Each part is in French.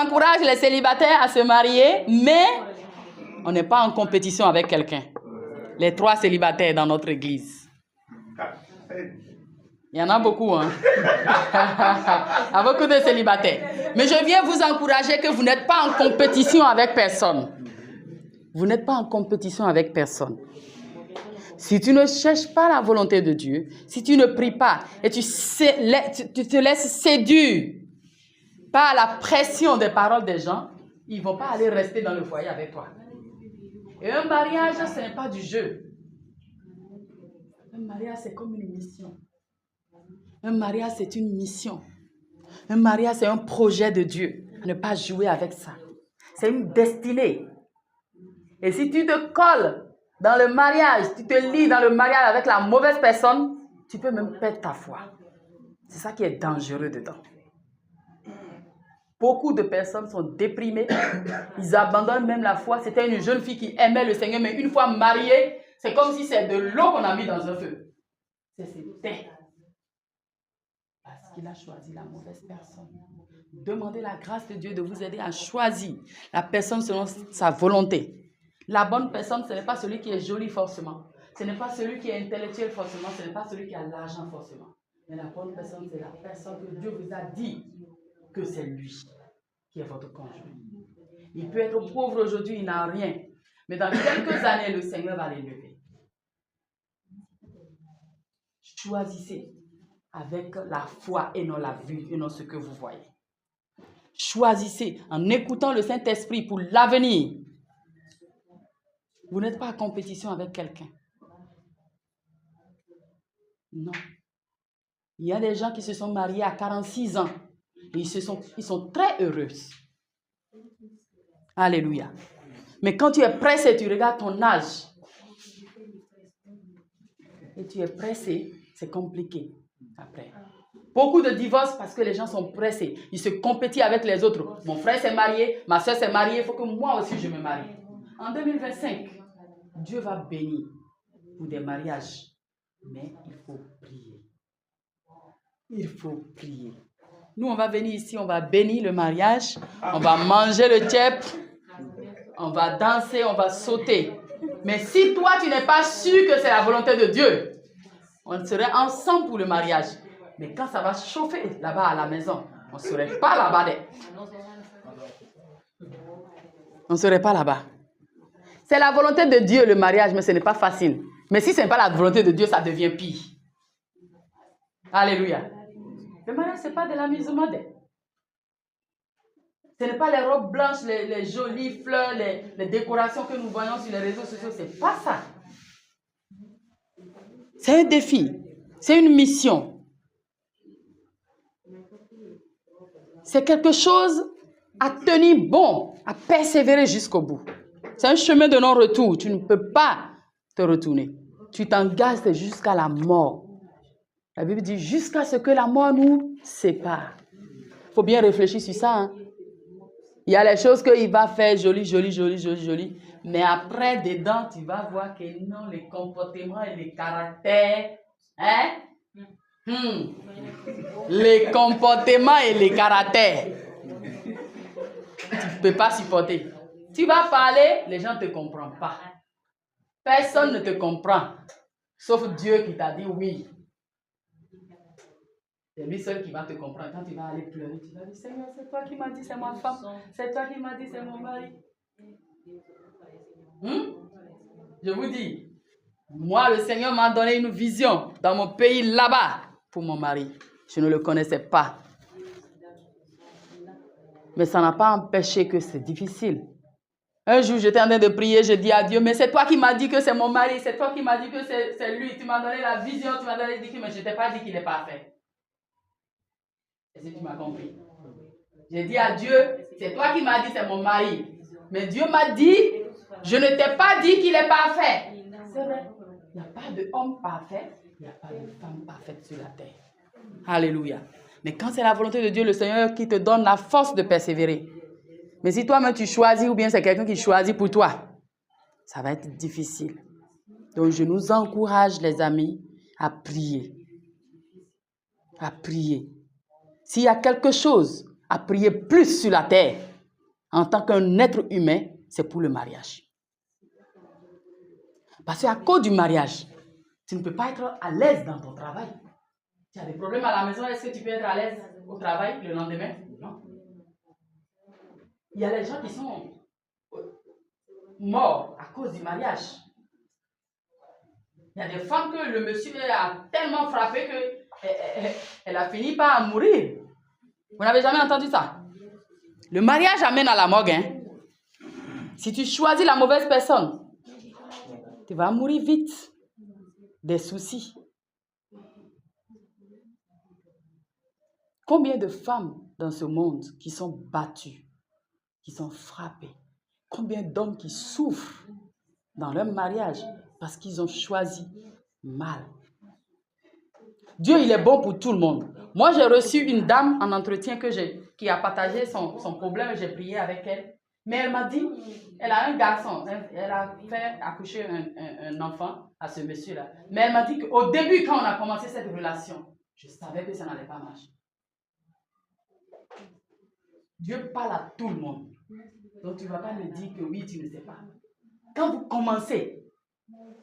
encourage les célibataires à se marier, mais on n'est pas en compétition avec quelqu'un. Les 3 célibataires dans notre église. Il y en a beaucoup, hein. Il y a beaucoup de célibataires. Mais je viens vous encourager que vous n'êtes pas en compétition avec personne. Vous n'êtes pas en compétition avec personne. Si tu ne cherches pas la volonté de Dieu, si tu ne pries pas et tu te laisses séduire par la pression des paroles des gens, ils ne vont pas aller rester dans le foyer avec toi. Et un mariage, ce n'est pas du jeu. Un mariage, c'est comme une mission. Un mariage, c'est une mission. Un mariage, c'est un projet de Dieu. Ne pas jouer avec ça. C'est une destinée. Et si tu te colles dans le mariage, tu te lies dans le mariage avec la mauvaise personne, tu peux même perdre ta foi. C'est ça qui est dangereux dedans. Beaucoup de personnes sont déprimées. Ils abandonnent même la foi. C'était une jeune fille qui aimait le Seigneur, mais une fois mariée, c'est comme si c'est de l'eau qu'on a mis dans un feu. C'est s'éteint. Parce qu'il a choisi la mauvaise personne. Demandez la grâce de Dieu de vous aider à choisir la personne selon sa volonté. La bonne personne, ce n'est pas celui qui est joli forcément. Ce n'est pas celui qui est intellectuel forcément. Ce n'est pas celui qui a l'argent forcément. Mais la bonne personne, c'est la personne que Dieu vous a dit que c'est lui qui est votre conjoint. Il peut être pauvre aujourd'hui, il n'a rien. Mais dans quelques années, le Seigneur va l'élever. Choisissez avec la foi et non la vue et non ce que vous voyez. Choisissez en écoutant le Saint-Esprit pour l'avenir. Vous n'êtes pas en compétition avec quelqu'un. Non. Il y a des gens qui se sont mariés à 46 ans. Et ils sont très heureux. Alléluia. Mais quand tu es pressé, tu regardes ton âge. Et tu es pressé, c'est compliqué après. Beaucoup de divorces parce que les gens sont pressés. Ils se compétissent avec les autres. Mon frère s'est marié, ma soeur s'est mariée, il faut que moi aussi je me marie. En 2025, Dieu va bénir pour des mariages. Mais il faut prier. Il faut prier. Nous, on va venir ici, on va bénir le mariage, on va manger le tchèp, on va danser, on va sauter. Mais si toi, tu n'es pas sûr que c'est la volonté de Dieu, on serait ensemble pour le mariage. Mais quand ça va chauffer là-bas à la maison, on ne serait pas là-bas. On ne serait pas là-bas. C'est la volonté de Dieu, le mariage, mais ce n'est pas facile. Mais si ce n'est pas la volonté de Dieu, ça devient pire. Alléluia. Le mariage, ce n'est pas de l'amusement. Ce n'est pas les robes blanches, les jolies fleurs, les décorations que nous voyons sur les réseaux sociaux. Ce n'est pas ça. C'est un défi. C'est une mission. C'est quelque chose à tenir bon, à persévérer jusqu'au bout. C'est un chemin de non-retour. Tu ne peux pas te retourner. Tu t'engages jusqu'à la mort. La Bible dit jusqu'à ce que la mort nous sépare. Il faut bien réfléchir sur ça. Hein? Il y a les choses qu'il va faire joli. Mais après, dedans, tu vas voir que non, les comportements et les caractères. Hein? Les comportements et les caractères. Tu ne peux pas supporter. Tu vas parler, les gens ne te comprennent pas. Personne ne te comprend. Sauf Dieu qui t'a dit oui. C'est lui seul qui va te comprendre. Quand tu vas aller pleurer, tu vas dire, Seigneur, c'est toi qui m'as dit c'est ma femme. C'est toi qui m'as dit c'est mon mari. Je vous dis, moi, le Seigneur m'a donné une vision dans mon pays là-bas pour mon mari. Je ne le connaissais pas. Mais ça n'a pas empêché que c'est difficile. Un jour, j'étais en train de prier, je dis à Dieu, mais c'est toi qui m'as dit que c'est mon mari, c'est toi qui m'as dit que c'est lui. Tu m'as donné la vision, tu m'as donné les mais je ne t'ai pas dit qu'il est parfait. Est-ce que tu m'as compris? J'ai dit à Dieu, c'est toi qui m'as dit c'est mon mari. Mais Dieu m'a dit, je ne t'ai pas dit qu'il est parfait. C'est vrai. Il n'y a pas d'homme parfait, il n'y a pas de femme parfaite sur la terre. Alléluia. Mais quand c'est la volonté de Dieu, le Seigneur qui te donne la force de persévérer. Mais si toi-même tu choisis ou bien c'est quelqu'un qui choisit pour toi, ça va être difficile. Donc je nous encourage les amis à prier. À prier. S'il y a quelque chose à prier plus sur la terre, en tant qu'un être humain, c'est pour le mariage. Parce qu'à cause du mariage, tu ne peux pas être à l'aise dans ton travail. Tu as des problèmes à la maison, est-ce que tu peux être à l'aise au travail le lendemain? Non. Il y a des gens qui sont morts à cause du mariage. Il y a des femmes que le monsieur a tellement frappé qu'elle a fini par mourir. Vous n'avez jamais entendu ça? Le mariage amène à la morgue. Hein? Si tu choisis la mauvaise personne, tu vas mourir vite. Des soucis. Combien de femmes dans ce monde qui sont battues, qui sont frappées? Combien d'hommes qui souffrent dans leur mariage parce qu'ils ont choisi mal? Dieu, il est bon pour tout le monde. Moi, j'ai reçu une dame en entretien qui a partagé son problème. J'ai prié avec elle. Mais elle m'a dit, elle a un garçon. Elle a fait accoucher un enfant à ce monsieur-là. Mais elle m'a dit qu'au début, quand on a commencé cette relation, je savais que ça n'allait pas marcher. Dieu parle à tout le monde. Donc, tu ne vas pas me dire que oui, tu ne sais pas. Quand vous commencez,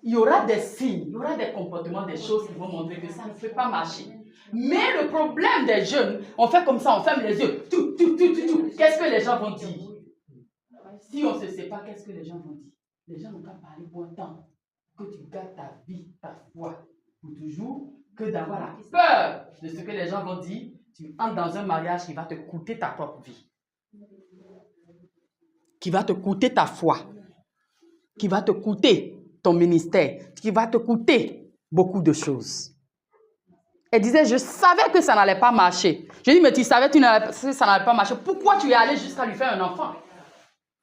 il y aura des signes, il y aura des comportements, des choses qui vont montrer que ça ne peut pas marcher. Mais le problème des jeunes, on fait comme ça, on ferme les yeux. Tout. Qu'est-ce que les gens vont dire? Si on ne se sait pas, qu'est-ce que les gens vont dire? Les gens n'ont qu'à parler pour un temps. Que tu gardes ta vie, ta foi, pour toujours, que d'avoir la peur de ce que les gens vont dire. Tu entres dans un mariage qui va te coûter ta propre vie. Qui va te coûter ta foi. Qui va te coûter ton ministère. Qui va te coûter beaucoup de choses. Elle disait, je savais que ça n'allait pas marcher. Je dis, mais tu savais que ça n'allait pas marcher. Pourquoi tu es allé jusqu'à lui faire un enfant?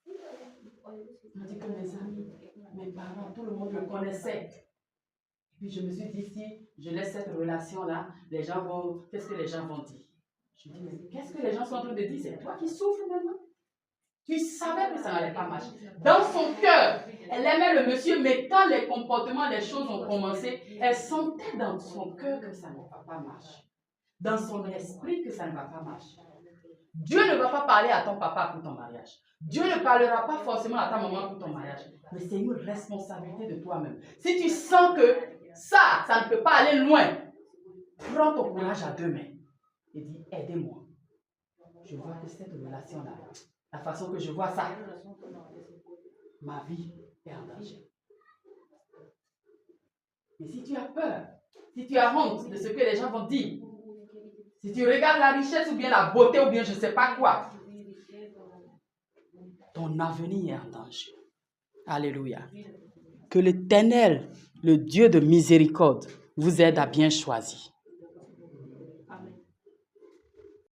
Elle m'a dit que mes amis, mes parents, tout le monde le connaissait. Puis je me suis dit, si je laisse cette relation-là, les gens vont... Qu'est-ce que les gens vont dire? Je me dis, mais qu'est-ce que les gens sont en train de dire? C'est toi qui souffres maintenant. Tu savais que ça n'allait pas marcher. Dans son cœur, elle aimait le monsieur, mais quand les comportements, les choses ont commencé, elle sentait dans son cœur que ça ne va pas marcher. Dans son esprit que ça ne va pas marcher. Dieu ne va pas parler à ton papa pour ton mariage. Dieu ne parlera pas forcément à ta maman pour ton mariage. Mais c'est une responsabilité de toi-même. Si tu sens que ça ne peut pas aller loin, prends ton courage à deux mains et dis, aidez-moi. Je vois que cette relation-là, la façon que je vois ça, ma vie est en danger. Et si tu as peur, si tu as honte de ce que les gens vont dire, si tu regardes la richesse ou bien la beauté ou bien je ne sais pas quoi, ton avenir est en danger. Alléluia. Que l'Éternel, le Dieu de miséricorde, vous aide à bien choisir.